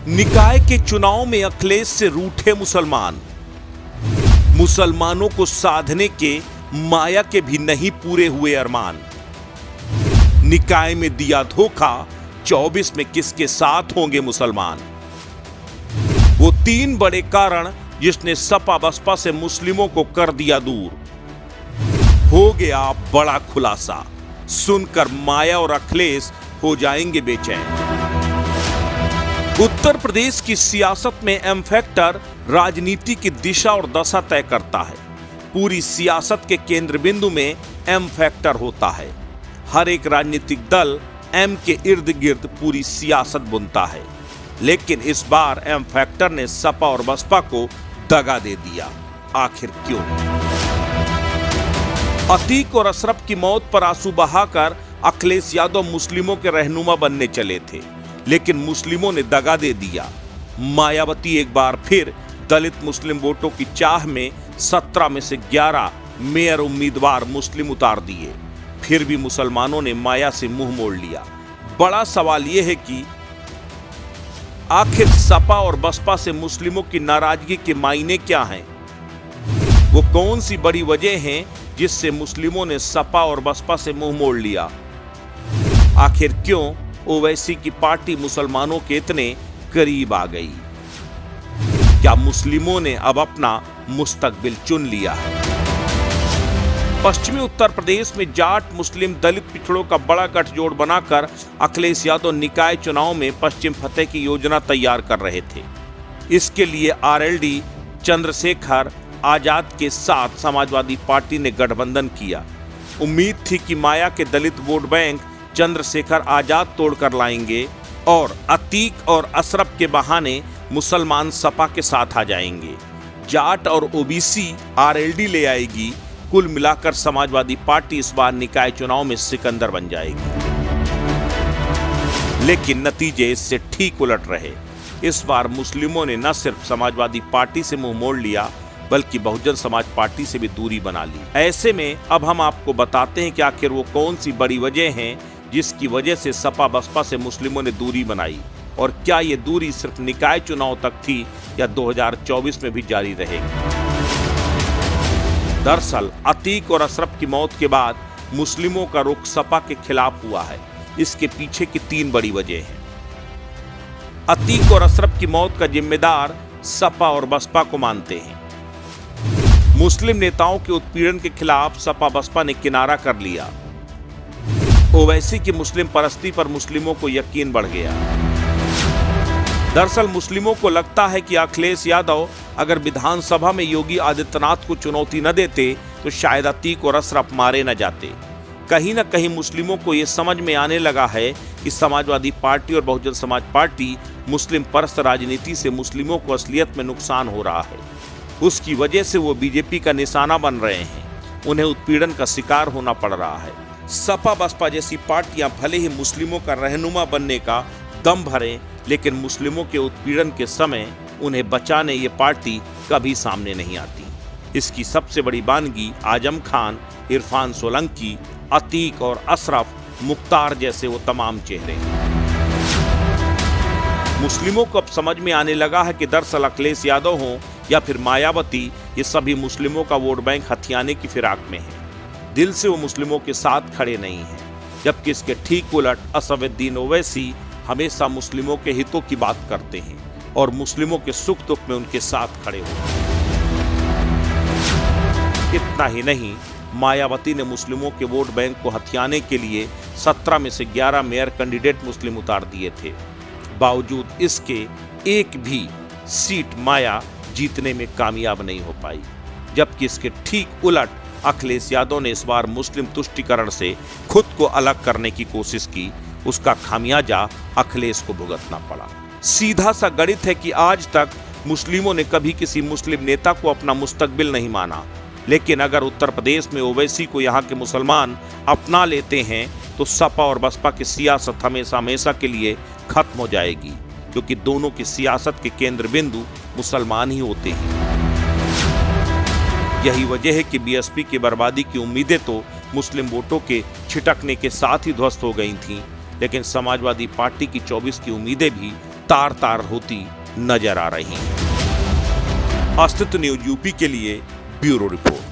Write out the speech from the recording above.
निकाय के चुनाव में अखिलेश से रूठे मुसलमान, मुसलमानों को साधने के माया के भी नहीं पूरे हुए अरमान। निकाय में दिया धोखा, 24 में किसके साथ होंगे मुसलमान। वो 3 बड़े कारण जिसने सपा बसपा से मुस्लिमों को कर दिया दूर। हो गया बड़ा खुलासा, सुनकर माया और अखिलेश हो जाएंगे बेचैन। उत्तर प्रदेश की सियासत में एम फैक्टर राजनीति की दिशा और दशा तय करता है। पूरी सियासत के केंद्र बिंदु में एम फैक्टर होता है। हर एक राजनीतिक दल एम के इर्द गिर्द पूरी सियासत बुनता है, लेकिन इस बार एम फैक्टर ने सपा और बसपा को दगा दे दिया। आखिर क्यों? अतीक और अशरफ की मौत पर आंसू बहाकर अखिलेश यादव मुस्लिमों के रहनुमा बनने चले थे, लेकिन मुस्लिमों ने दगा दे दिया। मायावती एक बार फिर दलित मुस्लिम वोटों की चाह में 17 में से 11 मेयर उम्मीदवार मुस्लिम उतार दिए। फिर भी मुसलमानों ने माया से मुंह मोड़ लिया। बड़ा सवाल यह है कि आखिर सपा और बसपा से मुस्लिमों की नाराजगी के मायने क्या हैं? वो कौन सी बड़ी वजह हैं जिससे मुस्लिमों ने सपा और बसपा से मुंह मोड़ लिया? आखिर क्यों ओवैसी की पार्टी मुसलमानों के इतने करीब आ गई? क्या मुस्लिमों ने अब अपना मुस्तकबिल चुन लिया है? पश्चिमी उत्तर प्रदेश में जाट मुस्लिम दलित पिछड़ों का बड़ा गठजोड़ बनाकर अखिलेश यादव निकाय चुनाव में पश्चिम फतेह की योजना तैयार कर रहे थे। इसके लिए आरएलडी चंद्रशेखर आजाद के साथ समाजवादी पार्टी ने गठबंधन किया। उम्मीद थी कि माया के दलित वोट बैंक चंद्रशेखर आजाद तोड़कर लाएंगे और अतीक और अशरफ के बहाने मुसलमान सपा के साथ आ जाएंगे। जाट और ओबीसी आरएलडी ले आएगी। कुल मिलाकर समाजवादी पार्टी इस बार निकाय चुनाव में सिकंदर बन जाएगी। लेकिन नतीजे इससे ठीक उलट रहे। इस बार मुस्लिमों ने न सिर्फ समाजवादी पार्टी से मुंह मोड़ लिया, बल्कि बहुजन समाज पार्टी से भी दूरी बना ली। ऐसे में अब हम आपको बताते हैं कि आखिर वो कौन सी बड़ी वजह हैं जिसकी वजह से सपा बसपा से मुस्लिमों ने दूरी बनाई, और क्या ये दूरी सिर्फ निकाय चुनाव तक थी या 2024 में भी जारी रहेगी। दरअसल अतीक और अशरफ की मौत के बाद मुस्लिमों का रुख सपा के खिलाफ हुआ है। इसके पीछे की 3 बड़ी वजह हैं। अतीक और अशरफ की मौत का जिम्मेदार सपा और बसपा को मानते हैं। मुस्लिम नेताओं के उत्पीड़न के खिलाफ सपा बसपा ने किनारा कर लिया। ओवैसी की मुस्लिम परस्ती पर मुस्लिमों को यकीन बढ़ गया। दरअसल मुस्लिमों को लगता है कि अखिलेश यादव अगर विधानसभा में योगी आदित्यनाथ को चुनौती न देते तो शायद अतीक और अशरफ मारे न जाते। कहीं न कहीं मुस्लिमों को यह समझ में आने लगा है कि समाजवादी पार्टी और बहुजन समाज पार्टी मुस्लिम परस्त राजनीति से मुस्लिमों को असलियत में नुकसान हो रहा है। उसकी वजह से वो बीजेपी का निशाना बन रहे हैं। उन्हें उत्पीड़न का शिकार होना पड़ रहा है। सपा बसपा जैसी पार्टियां भले ही मुस्लिमों का रहनुमा बनने का दम भरें, लेकिन मुस्लिमों के उत्पीड़न के समय उन्हें बचाने ये पार्टी कभी सामने नहीं आती। इसकी सबसे बड़ी बानगी आजम खान, इरफान सोलंकी, अतीक और अशरफ, मुख्तार जैसे वो तमाम चेहरे हैं। मुस्लिमों को अब समझ में आने लगा है कि दरअसल अखिलेश यादव हों या फिर मायावती, ये सभी मुस्लिमों का वोट बैंक हथियाने की फिराक में है। दिल से वो मुस्लिमों के साथ खड़े नहीं हैं। जबकि इसके ठीक उलट असदुद्दीन ओवैसी हमेशा मुस्लिमों के हितों की बात करते हैं और मुस्लिमों के सुख दुख में उनके साथ खड़े होते हैं। इतना ही नहीं, मायावती ने मुस्लिमों के वोट बैंक को हथियाने के लिए 17 में से 11 मेयर कैंडिडेट मुस्लिम उतार दिए थे। बावजूद इसके एक भी सीट माया जीतने में कामयाब नहीं हो पाई। जबकि इसके ठीक उलट अखिलेश यादव ने इस बार मुस्लिम तुष्टीकरण से खुद को अलग करने की कोशिश की। उसका खामियाजा अखिलेश को भुगतना पड़ा। सीधा सा गणित है कि आज तक मुस्लिमों ने कभी किसी मुस्लिम नेता को अपना मुस्तकबिल नहीं माना, लेकिन अगर उत्तर प्रदेश में ओवैसी को यहाँ के मुसलमान अपना लेते हैं तो सपा और बसपा की सियासत हमेशा हमेशा के लिए खत्म हो जाएगी, क्योंकि दोनों की सियासत के केंद्र बिंदु मुसलमान ही होते हैं। यही वजह है कि बीएसपी की बर्बादी की उम्मीदें तो मुस्लिम वोटों के छिटकने के साथ ही ध्वस्त हो गई थीं, लेकिन समाजवादी पार्टी की 24 की उम्मीदें भी तार तार होती नजर आ रही हैं। अस्तित्व न्यूज यूपी के लिए ब्यूरो रिपोर्ट।